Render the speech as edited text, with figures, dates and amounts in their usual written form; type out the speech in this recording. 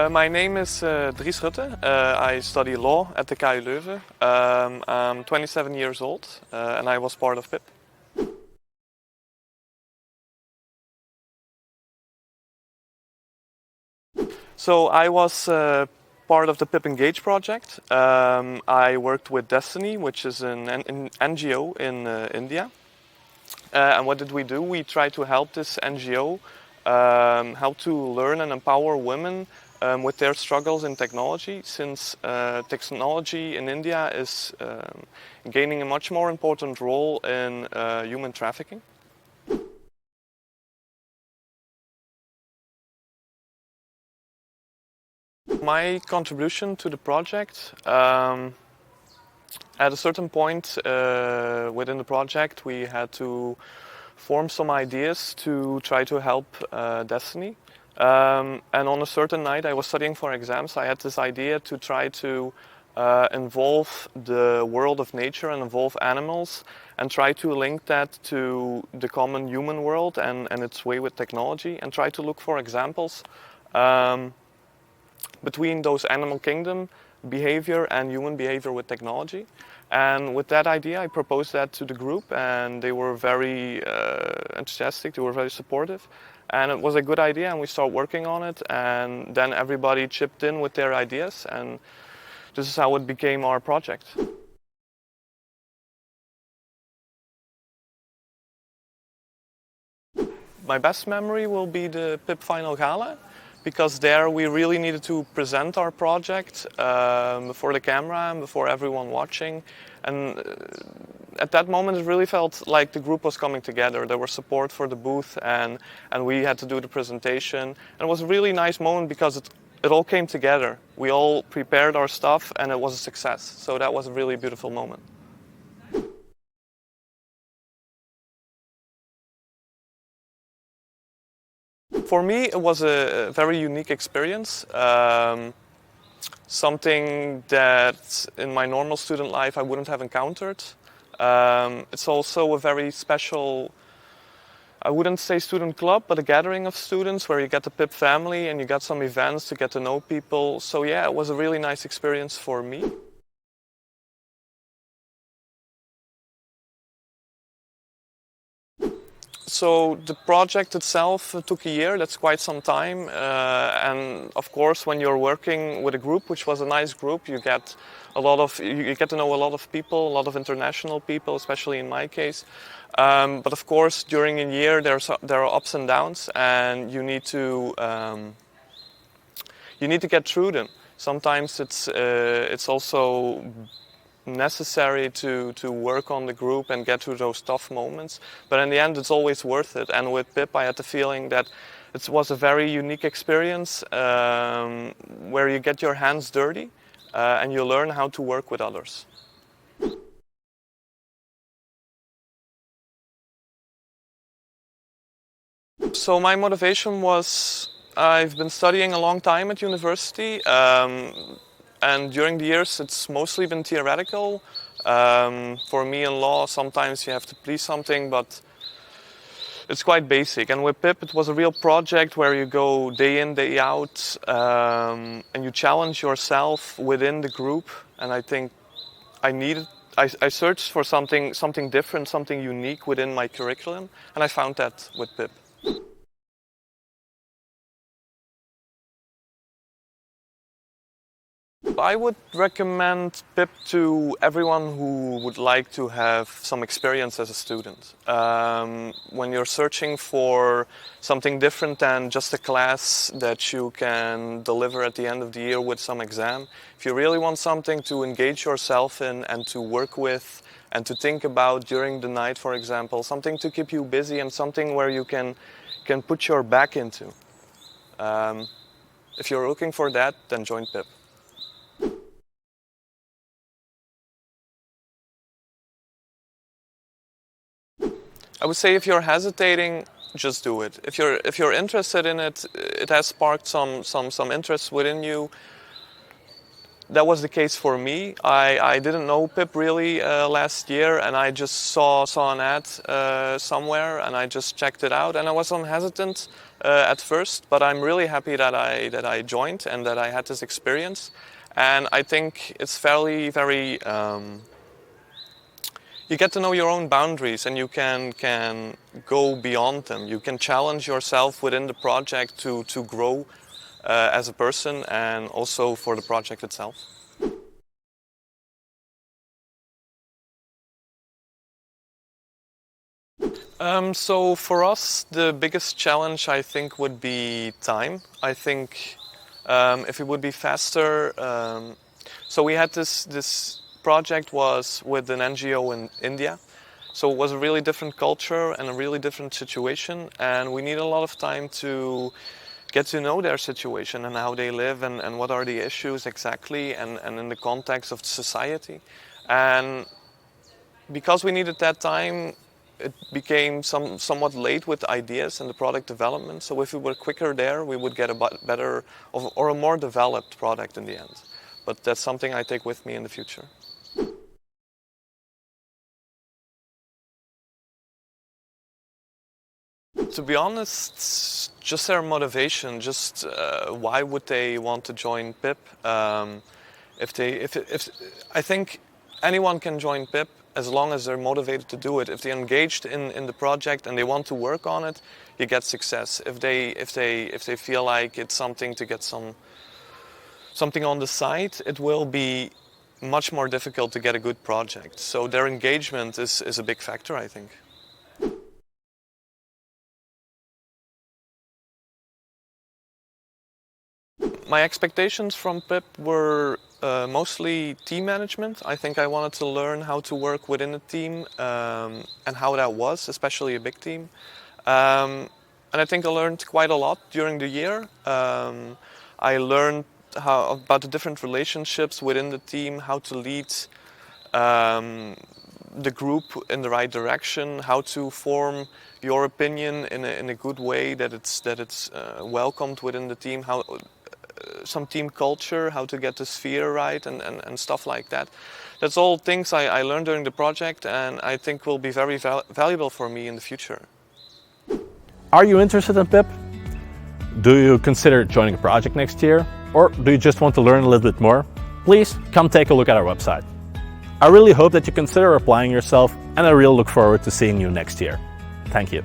My name is Dries Rutten. I study law at the KU Leuven. I'm 27 years old and I was part of PiP. So I was part of the PiP Engage project. I worked with Destiny, which is an NGO in India. And what did we do? We tried to help this NGO how to learn and empower women with their struggles in technology, since technology in India is gaining a much more important role in human trafficking. My contribution to the project, at a certain point within the project, we had to form some ideas to try to help Destiny. And on a certain night, I was studying for exams. I had this idea to try to involve the world of nature and involve animals and try to link that to the common human world and its way with technology, and try to look for examples between those animal kingdom behavior and human behavior with technology. And with that idea, I proposed that to the group, and they were very enthusiastic, they were very supportive. And it was a good idea, and we started working on it, and then everybody chipped in with their ideas, and this is how it became our project. My best memory will be the PiP Final Gala, because there we really needed to present our project before the camera and before everyone watching. And at that moment it really felt like the group was coming together. There was support for the booth, and we had to do the presentation. And it was a really nice moment because it all came together. We all prepared our stuff and it was a success. So that was a really beautiful moment. For me, it was a very unique experience. Something that in my normal student life I wouldn't have encountered. It's also a very special, I wouldn't say student club, but a gathering of students where you get the PiP family and you got some events to get to know people. So yeah, it was a really nice experience for me. So the project itself took a year. That's quite some time. And of course, when you're working with a group, which was a nice group, you get you get to know a lot of people, a lot of international people, especially in my case. But of course, during a year, there are ups and downs, and you need to get through them. Sometimes it's also necessary to work on the group and get through those tough moments. But in the end, it's always worth it. And with PiP, I had the feeling that it was a very unique experience where you get your hands dirty and you learn how to work with others. So my motivation was, I've been studying a long time at university. And during the years, it's mostly been theoretical. For me in law, sometimes you have to please something, but it's quite basic. And with PiP, it was a real project where you go day in, day out, and you challenge yourself within the group. And I think I searched for something different, something unique within my curriculum, and I found that with PiP. I would recommend PiP to everyone who would like to have some experience as a student. When you're searching for something different than just a class that you can deliver at the end of the year with some exam, if you really want something to engage yourself in and to work with and to think about during the night, for example, something to keep you busy and something where you can put your back into. If you're looking for that, then join PiP. I would say if you're hesitating, just do it. If you're interested in it, it has sparked some interest within you. that was the case for me. I didn't know PiP really last year, and I just saw an ad somewhere, and I just checked it out, and I was hesitant at first, but I'm really happy that I joined and that I had this experience, and I think it's very. You get to know your own boundaries, and you can go beyond them. You can challenge yourself within the project to grow as a person, and also for the project itself. So for us, the biggest challenge I think would be time. I think if it would be faster. So we had this project was with an NGO in India. So it was a really different culture and a really different situation, and we need a lot of time to get to know their situation and how they live, and what are the issues exactly, and in the context of society. And because we needed that time, it became somewhat late with ideas and the product development. So if we were quicker there, we would get a better or a more developed product in the end. But that's something I take with me in the future. To be honest, just their motivation. Just why would they want to join PiP? If I think anyone can join PiP as long as they're motivated to do it. If they're engaged in the project and they want to work on it, you get success. If they feel like it's something to get something on the side, it will be much more difficult to get a good project. So their engagement is a big factor, I think. My expectations from PiP were mostly team management. I think I wanted to learn how to work within a team, and how that was, especially a big team. And I think I learned quite a lot during the year. I learned about the different relationships within the team, how to lead the group in the right direction, how to form your opinion in a good way that it's welcomed within the team, how some team culture, how to get the sphere right, and stuff like that. That's all things I learned during the project, and I think will be very valuable for me in the future. Are you interested in PiP? Do you consider joining a project next year? Or do you just want to learn a little bit more? Please come take a look at our website. I really hope that you consider applying yourself, and I really look forward to seeing you next year. Thank you.